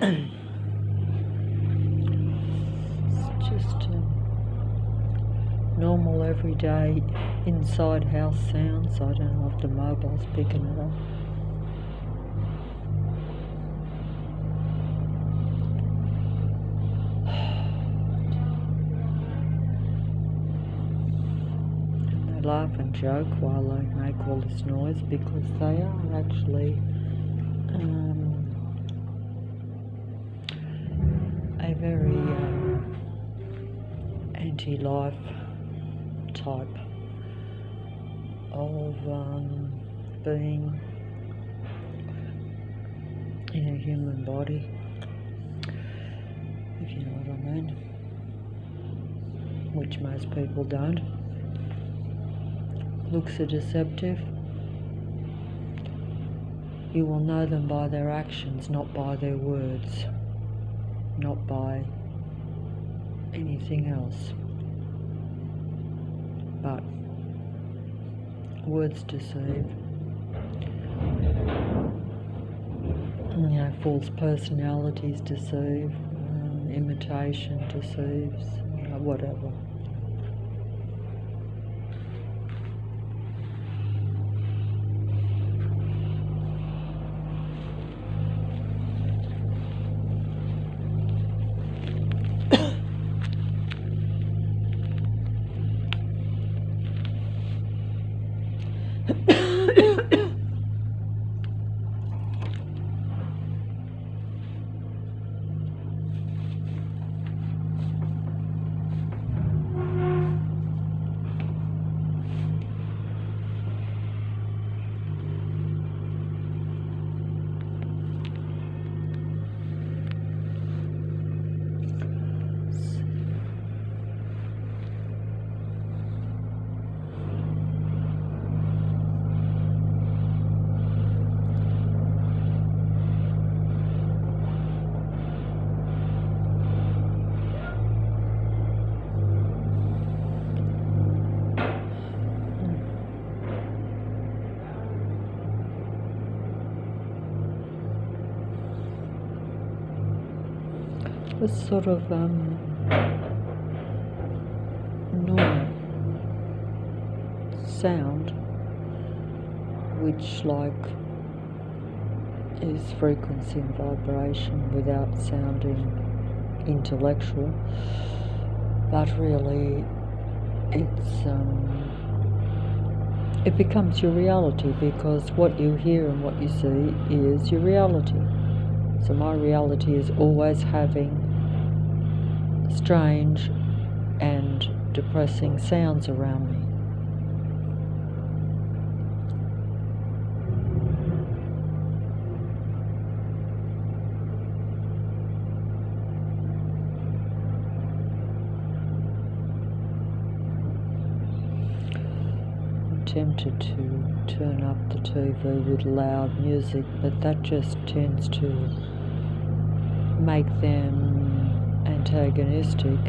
It's just normal everyday inside house sounds. I don't know if the mobile's picking it up. And they laugh and joke while they make all this noise because they are actually a very anti-life type of being in a human body, if you know what I mean, which most people don't. Looks are deceptive. You will know them by their actions, not by their words, not by anything else. But words deceive. False personalities deceive. Imitation deceives. Whatever. This sort of normal sound, which like is frequency and vibration without sounding intellectual, but really it becomes your reality, because what you hear and what you see is your reality. So my reality is always having strange and depressing sounds around me. I'm tempted to turn up the TV with loud music, but that just tends to make them antagonistic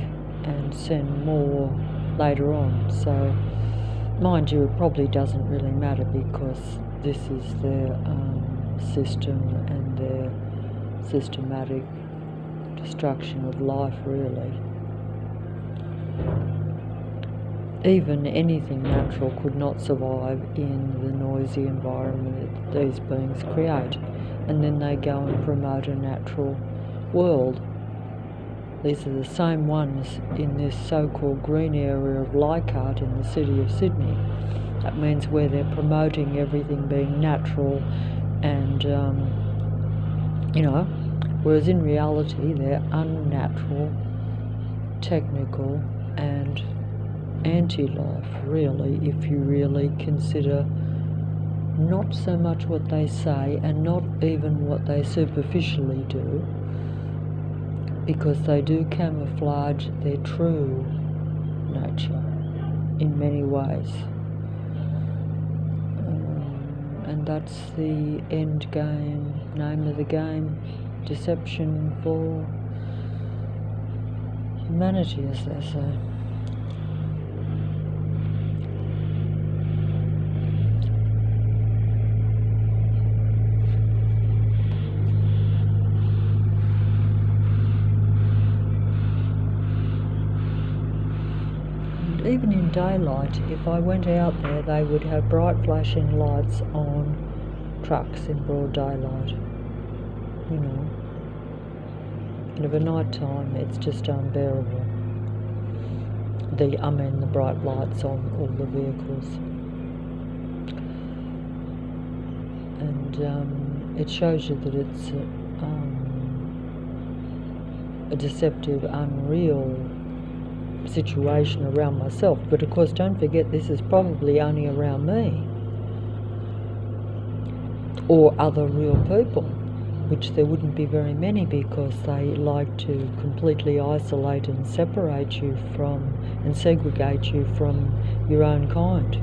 and send more later on. So, mind you, it probably doesn't really matter, because this is their system and their systematic destruction of life, really. Even anything natural could not survive in the noisy environment that these beings create, and then they go and promote a natural world. These are the same ones in this so-called green area of Leichhardt in the city of Sydney. That means where they're promoting everything being natural and, whereas in reality they're unnatural, technical and anti-life, really, if you really consider not so much what they say and not even what they superficially do, because they do camouflage their true nature in many ways. And that's the end game, name of the game, deception for humanity, as they say. even in daylight, if I went out there, they would have bright flashing lights on trucks in broad daylight, you know. And of a night time, it's just unbearable. The bright lights on all the vehicles. And it shows you that it's a deceptive, unreal situation around myself. But of course, don't forget, this is probably only around me or other real people, which there wouldn't be very many, because they like to completely isolate and separate you from and segregate you from your own kind.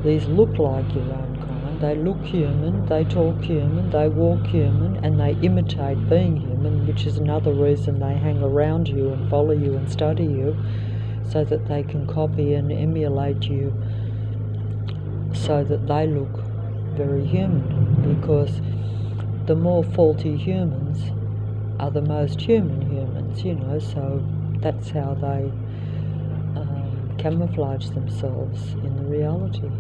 These look like your own kind. They look human, they talk human, they walk human, and they imitate being human, which is another reason they hang around you and follow you and study you, so that they can copy and emulate you so that they look very human, because the more faulty humans are the most human humans, you know, so that's how they camouflage themselves in the reality.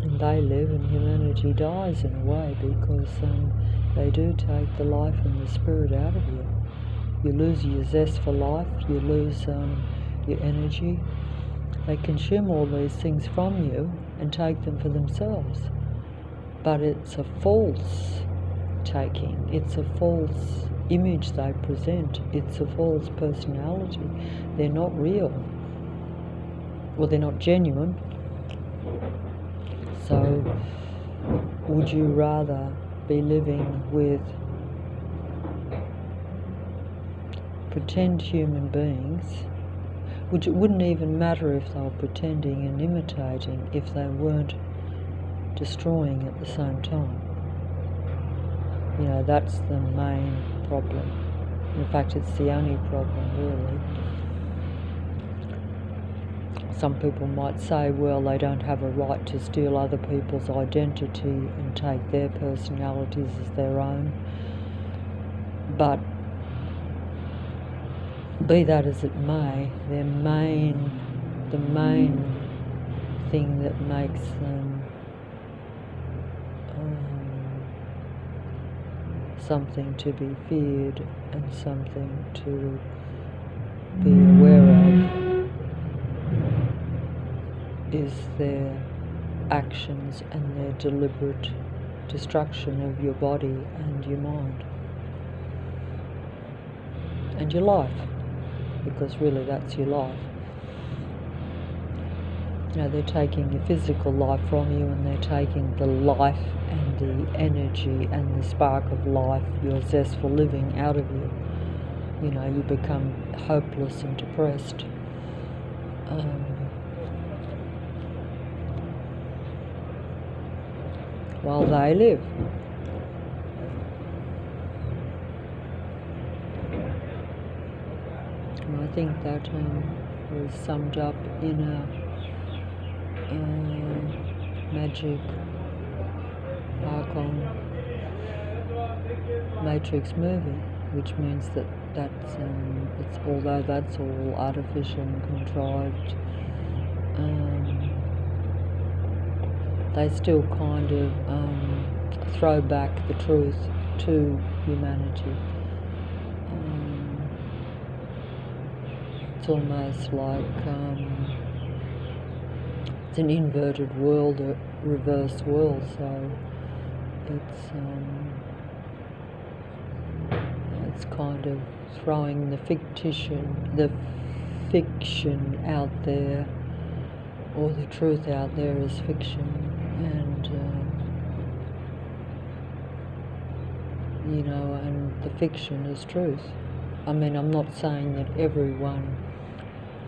And they live and humanity dies in a way, because they do take the life and the spirit out of you. You lose your zest for life, you lose your energy. They consume all these things from you and take them for themselves. But it's a false taking, it's a false image they present, it's a false personality. They're not real. Well, they're not genuine. So, would you rather be living with pretend human beings, which it wouldn't even matter if they were pretending and imitating, if they weren't destroying at the same time? You know, that's the main problem. In fact, it's the only problem, really. Some people might say, well, they don't have a right to steal other people's identity and take their personalities as their own. But be that as it may, the main thing that makes them something to be feared and something to be aware of is their actions and their deliberate destruction of your body and your mind and your life, because really that's your life. You know, they're taking your physical life from you, and they're taking the life and the energy and the spark of life, your zest for living, out of you. You know, you become hopeless and depressed. While they live. And I think that was summed up in a magic Archon Matrix movie, which means that that's it's, although that's all artificial and contrived, they still kind of throw back the truth to humanity. It's almost like it's an inverted world, a reversed world, so it's kind of throwing the fiction out there, or the truth out there as fiction, and you know, and the fiction is truth. I mean, I'm not saying that everyone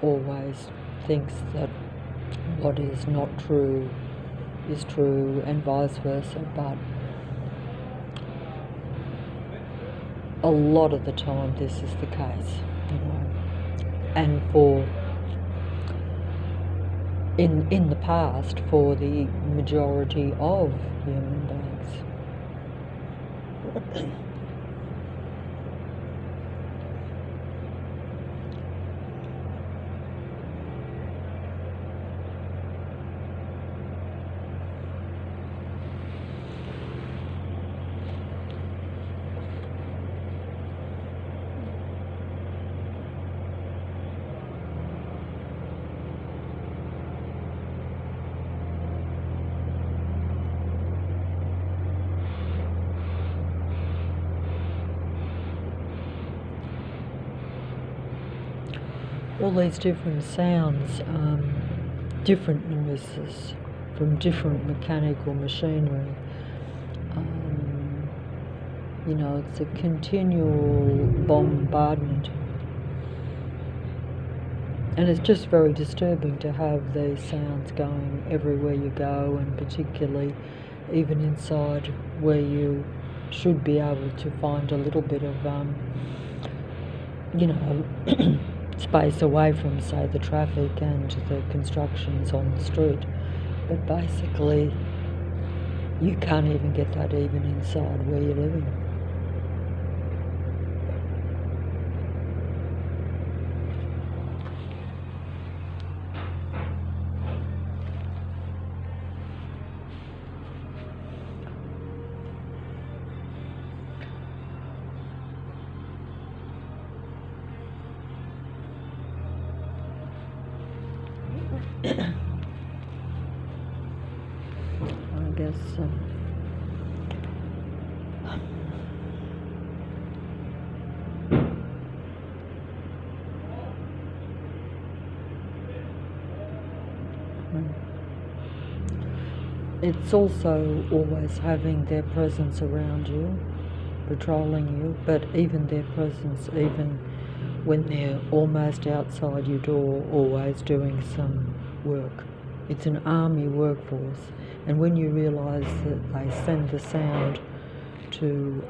always thinks that what is not true is true, and vice versa, but a lot of the time this is the case, you know. And in the past, for the majority of human beings. all these different sounds, different noises from different mechanical machinery. You know, it's a continual bombardment. And it's just very disturbing to have these sounds going everywhere you go, and particularly even inside where you should be able to find a little bit of, you know, space away from, say, the traffic and the constructions on the street. But basically, you can't even get that even inside where you're living. I guess it's also always having their presence around you, patrolling you, but even their presence, even when they're almost outside your door, always doing some work. It's an army workforce, and when you realise that they send the sound to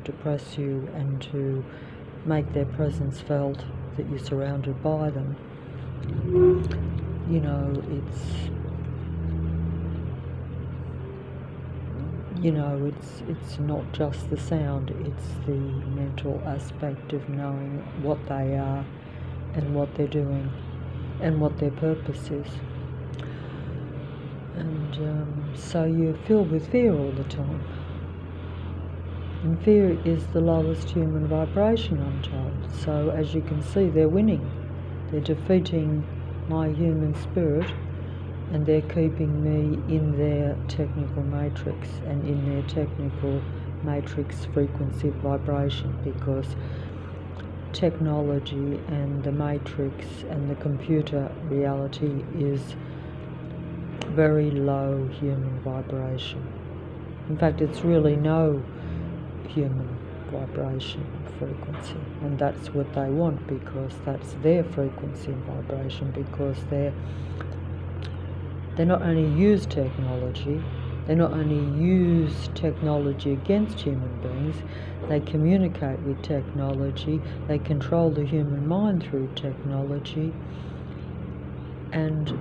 depress you and to make their presence felt, that you're surrounded by them, you know, it's not just the sound, it's the mental aspect of knowing what they are and what they're doing and what their purpose is. And so you're filled with fear all the time. And fear is the lowest human vibration, I'm told. So as you can see, they're winning. They're defeating my human spirit, and they're keeping me in their technical matrix and in their technical matrix frequency vibration, because technology and the matrix and the computer reality is very low human vibration. In fact, it's really no human vibration frequency, and that's what they want, because that's their frequency and vibration, because they not only use technology, they not only use technology against human beings, they communicate with technology, they control the human mind through technology, and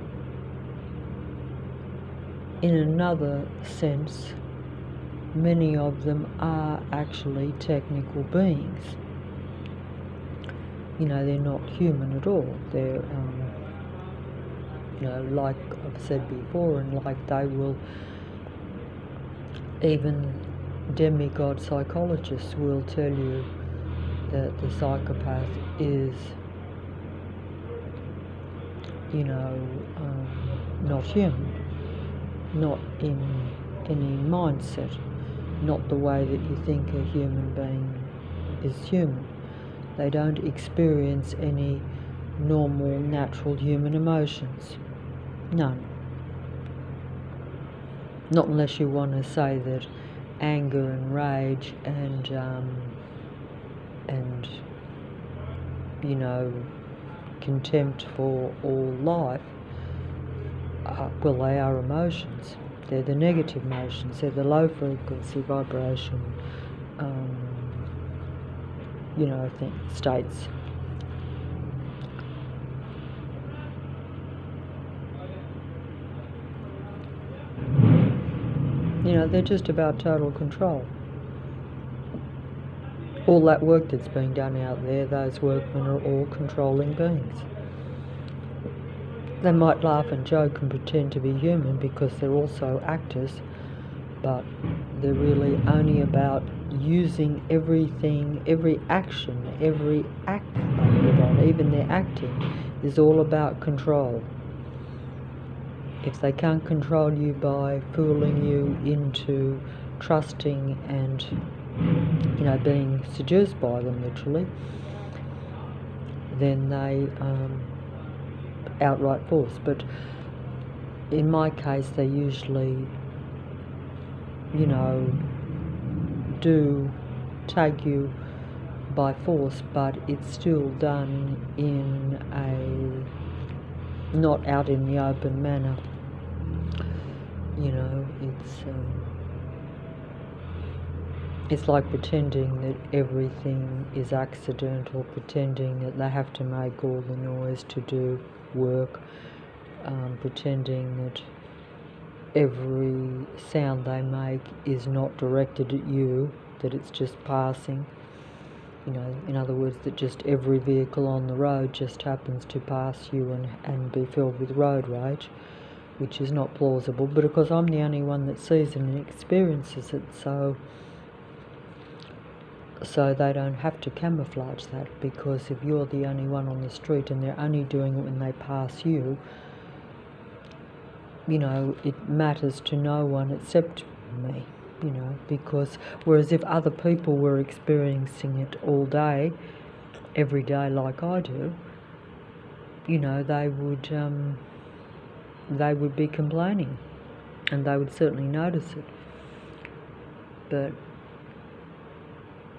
in another sense, many of them are actually technical beings. You know, they're not human at all. They're, you know, like I've said before, and like they will, even demigod psychologists will tell you that the psychopath is, you know, not human, not in any mindset, not the way that you think a human being is human. They don't experience any normal, natural human emotions. None. Not unless you want to say that anger and rage and you know, contempt for all life, well, they are emotions. They're the negative emotions. They're the low frequency vibration, you know, I think states. You know, they're just about total control. All that work that's being done out there, those workmen are all controlling beings. They might laugh and joke and pretend to be human because they're also actors, but they're really only about using everything, every action, every act they put on, even their acting, is all about control. If they can't control you by fooling you into trusting and, you know, being seduced by them literally, then they outright force. But in my case, they usually, you know, do take you by force, but it's still done in a not out in the open manner. You know, it's like pretending that everything is accidental, pretending that they have to make all the noise to do work, pretending that every sound they make is not directed at you, that it's just passing. You know, in other words, that just every vehicle on the road just happens to pass you and be filled with road rage, which is not plausible. But of course I'm the only one that sees it and experiences it, so they don't have to camouflage that, because if you're the only one on the street and they're only doing it when they pass you, you know, it matters to no one except me, you know, because whereas if other people were experiencing it all day, every day like I do, you know, they would be complaining, and they would certainly notice it. But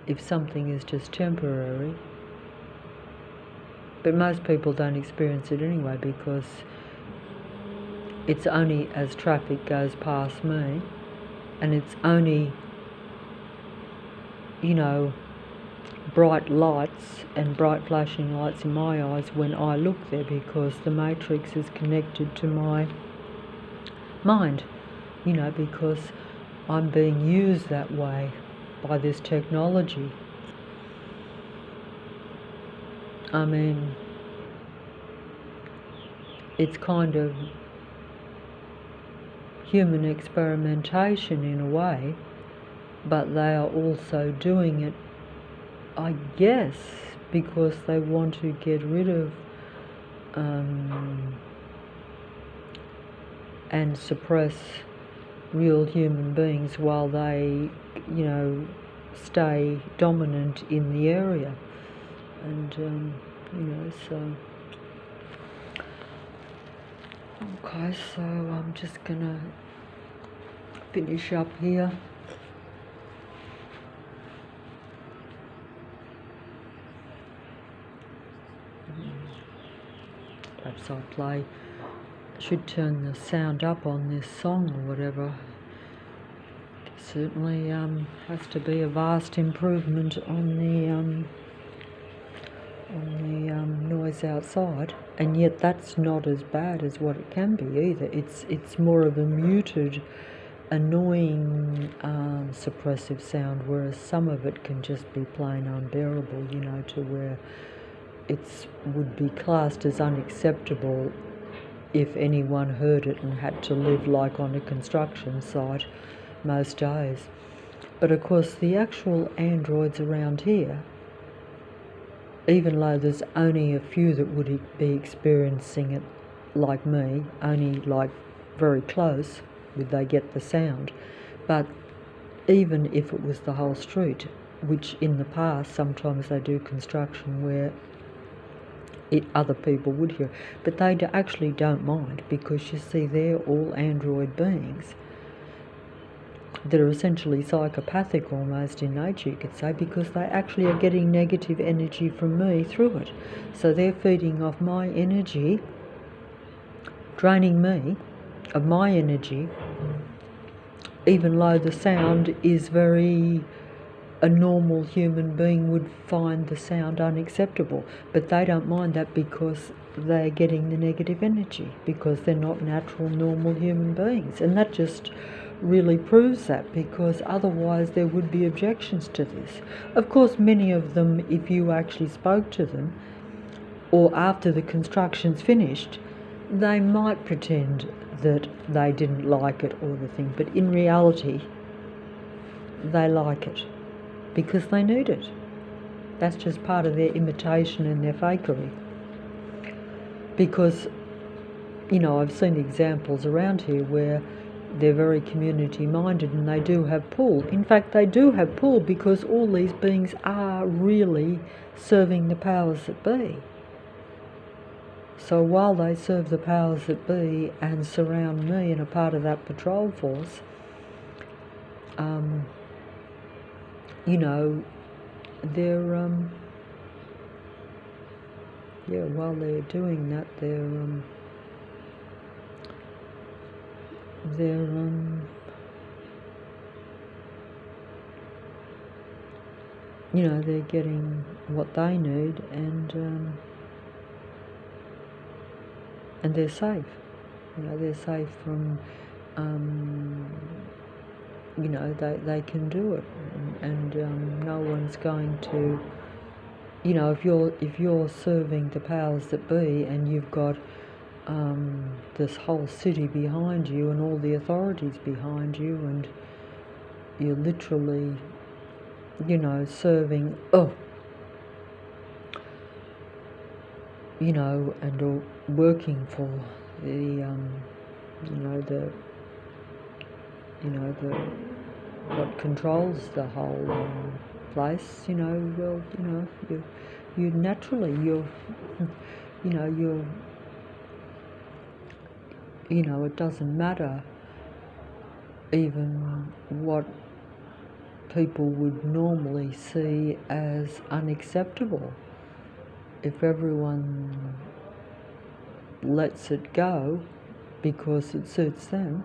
if something is just temporary, but most people don't experience it anyway, because it's only as traffic goes past me, and it's only, you know, bright lights and bright flashing lights in my eyes when I look there, because the matrix is connected to my mind, you know, because I'm being used that way by this technology. I mean, it's kind of human experimentation in a way, but they are also doing it, I guess, because they want to get rid of and suppress real human beings while they, you know, stay dominant in the area. And, you know, so... Okay, so I'm just gonna finish up here. Perhaps I should turn the sound up on this song or whatever. It certainly has to be a vast improvement on the noise outside, and yet that's not as bad as what it can be either. It's more of a muted, annoying, suppressive sound, whereas some of it can just be plain unbearable, you know, to where it would be classed as unacceptable if anyone heard it and had to live like on a construction site most days. But of course the actual androids around here, even though there's only a few that would be experiencing it like me, only like very close would they get the sound, but even if it was the whole street, which in the past sometimes they do construction where other people would hear, but they actually don't mind, because you see they're all android beings that are essentially psychopathic almost in nature, you could say, because they actually are getting negative energy from me through it. So they're feeding off my energy, draining me of my energy, even though the sound is a normal human being would find the sound unacceptable. But they don't mind that because they're getting the negative energy, because they're not natural, normal human beings. And that just really proves that, because otherwise there would be objections to this. Of course, many of them, if you actually spoke to them, or after the construction's finished, they might pretend that they didn't like it or the thing, but in reality, they like it because they need it. That's just part of their imitation and their fakery. Because, you know, I've seen examples around here where they're very community-minded and they do have pull. In fact, they do have pull because all these beings are really serving the powers that be. So while they serve the powers that be and surround me and are part of that patrol force, you know, they're, yeah, while they're doing that, they're, you know, they're getting what they need, and they're safe. You know, they're safe from, you know, they can do it, and no one's going to, you know, if you're serving the powers that be and you've got this whole city behind you and all the authorities behind you, and you're literally, you know, serving, you know, and working for the, you know, the what controls the whole place, you know, well, you know, you naturally, you know, you know, it doesn't matter even what people would normally see as unacceptable. If everyone lets it go because it suits them,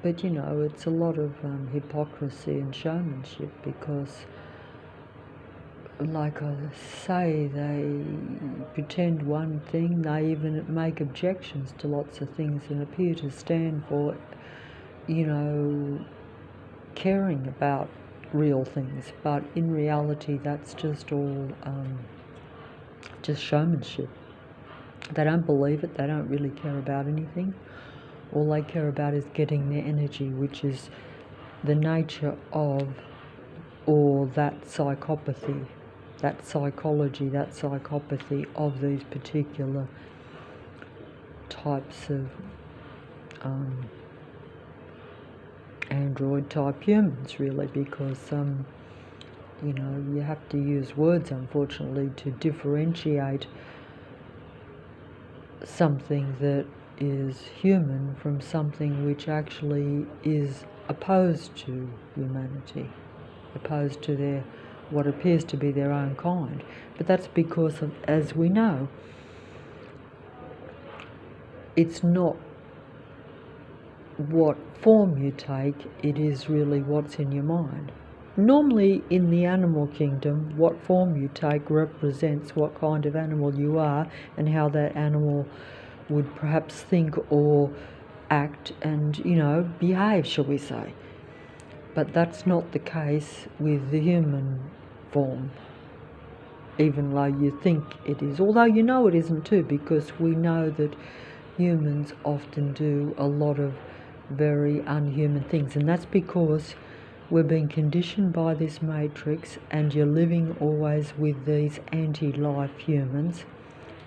but you know, it's a lot of hypocrisy and showmanship, because like I say, they pretend one thing, they even make objections to lots of things and appear to stand for, you know, caring about real things, but in reality that's just all just showmanship. They don't believe it, they don't really care about anything. All they care about is getting their energy, which is the nature of, or that psychopathy, that psychology, that psychopathy of these particular types of android type humans, really, because you know, you have to use words, unfortunately, to differentiate something that is human from something which actually is opposed to humanity, opposed to their, what appears to be their own kind. But that's because of, as we know, it's not what form you take, it is really what's in your mind. Normally in the animal kingdom, what form you take represents what kind of animal you are and how that animal would perhaps think or act and, you know, behave, shall we say. But that's not the case with the human form, even though you think it is. Although you know it isn't too, because we know that humans often do a lot of very unhuman things, and that's because we're being conditioned by this matrix, and you're living always with these anti-life humans,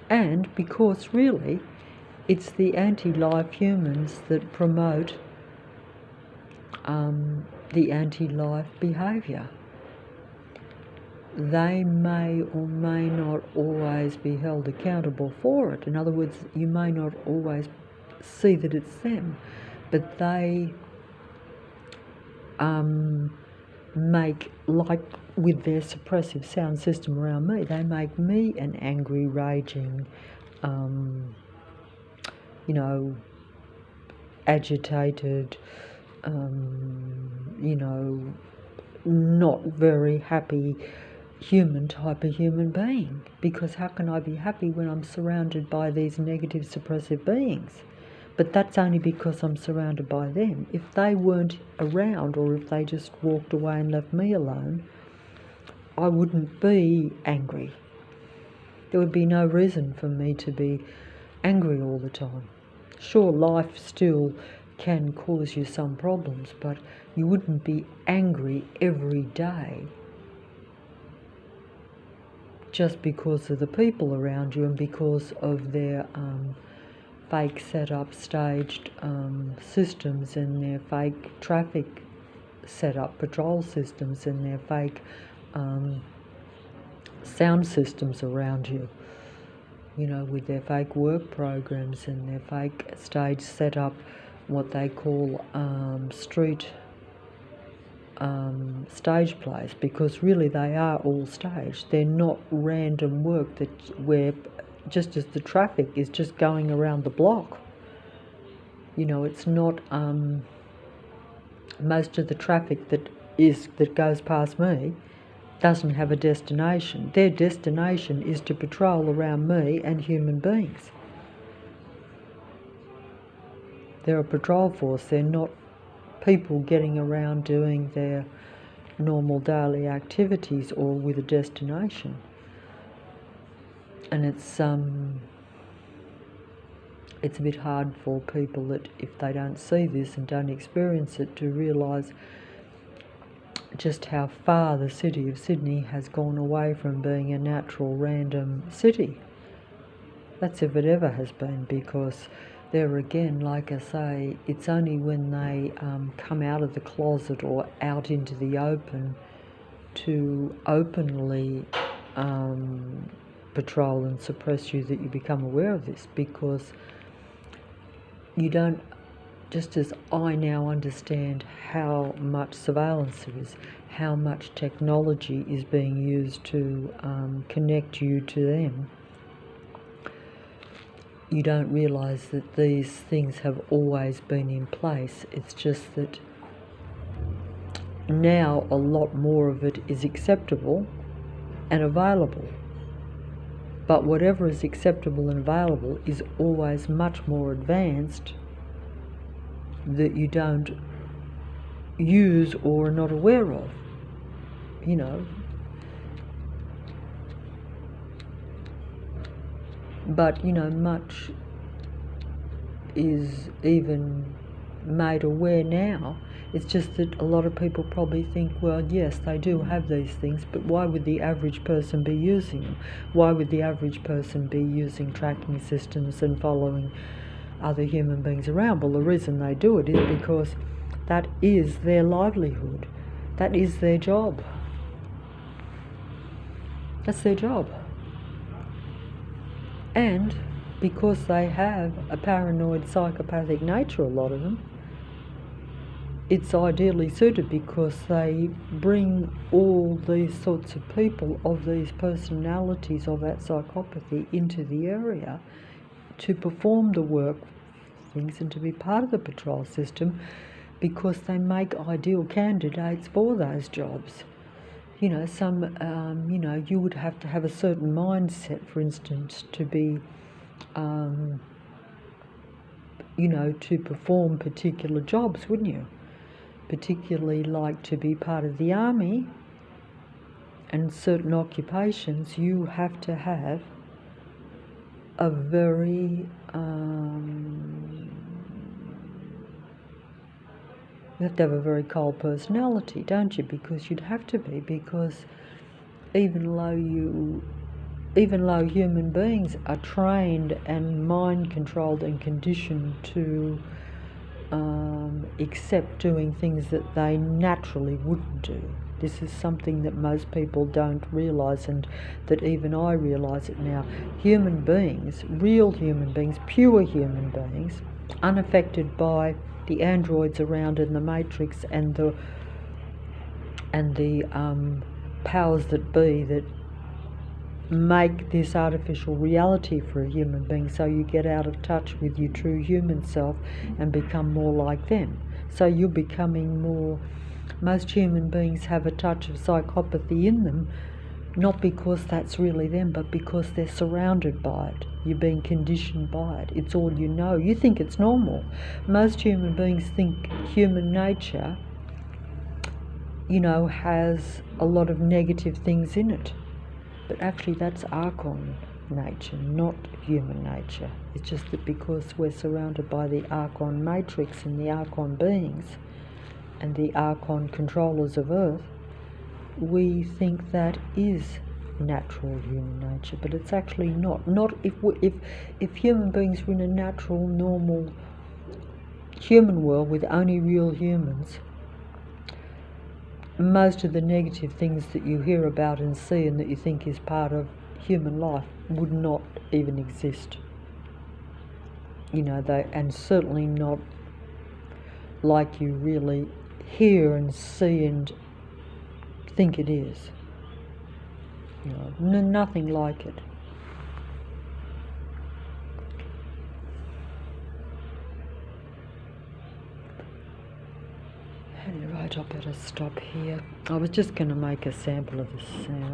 and because really it's the anti-life humans that promote the anti-life behaviour. They may or may not always be held accountable for it. In other words, you may not always see that it's them, but they make, like with their suppressive sound system around me, they make me an angry, raging, you know, agitated, you know, not very happy human type of human being. Because how can I be happy when I'm surrounded by these negative suppressive beings? But that's only because I'm surrounded by them. If they weren't around, or if they just walked away and left me alone, I wouldn't be angry. There would be no reason for me to be angry all the time. Sure, life still can cause you some problems, but you wouldn't be angry every day just because of the people around you and because of their fake set up, staged systems and their fake traffic set up patrol systems and their fake sound systems around you, you know, with their fake work programs and their fake stage setup, what they call street stage plays, because really they are all staged. They're not random work where just as the traffic is just going around the block. You know, it's not most of the traffic that goes past me doesn't have a destination. Their destination is to patrol around me and human beings. They're a patrol force. They're not people getting around doing their normal daily activities or with a destination. And it's a bit hard for people that if they don't see this and don't experience it to realise just how far the city of Sydney has gone away from being a natural random city. That's if it ever has been, because there again, like I say, it's only when they come out of the closet or out into the open to openly patrol and suppress you that you become aware of this, because you don't, just as I now understand how much surveillance there is, how much technology is being used to connect you to them, you don't realise that these things have always been in place. It's just that now a lot more of it is acceptable and available. But whatever is acceptable and available is always much more advanced that you don't use or are not aware of, you know. But, you know, much is even made aware now. It's just that a lot of people probably think, well, yes, they do have these things, but why would the average person be using them? Why would the average person be using tracking systems and following other human beings around? Well, the reason they do it is because that is their livelihood. That is their job. That's their job. And because they have a paranoid psychopathic nature, a lot of them, it's ideally suited because they bring all these sorts of people of these personalities of that psychopathy into the area to perform the work things and to be part of the patrol system, because they make ideal candidates for those jobs. You know, you know, you would have to have a certain mindset, for instance, to be, you know, to perform particular jobs, wouldn't you? Particularly like to be part of the army and certain occupations, you have to have a very, you have to have a very cold personality, don't you? Because you'd have to be, because even though human beings are trained and mind-controlled and conditioned to accept doing things that they naturally wouldn't do. This is something that most people don't realise, and that even I realise it now. Human beings, real human beings, pure human beings, unaffected by the androids around in the matrix and the powers that be that make this artificial reality for a human being, so you get out of touch with your true human self and become more like them. So you're becoming more, most human beings have a touch of psychopathy in them, not because that's really them, but because they're surrounded by it. You're being conditioned by it. It's all you know. You think it's normal. Most human beings think human nature, you know, has a lot of negative things in it. But actually that's Archon nature, not human nature. It's just that because we're surrounded by the Archon matrix and the Archon beings and the Archon controllers of Earth, we think that is natural human nature, but it's actually not. Not if human beings were in a natural, normal human world with only real humans, most of the negative things that you hear about and see and that you think is part of human life would not even exist. You know, and certainly not like you really hear and see and think it is. You know, nothing like it. Right, I better stop here. I was just going to make a sample of the sound.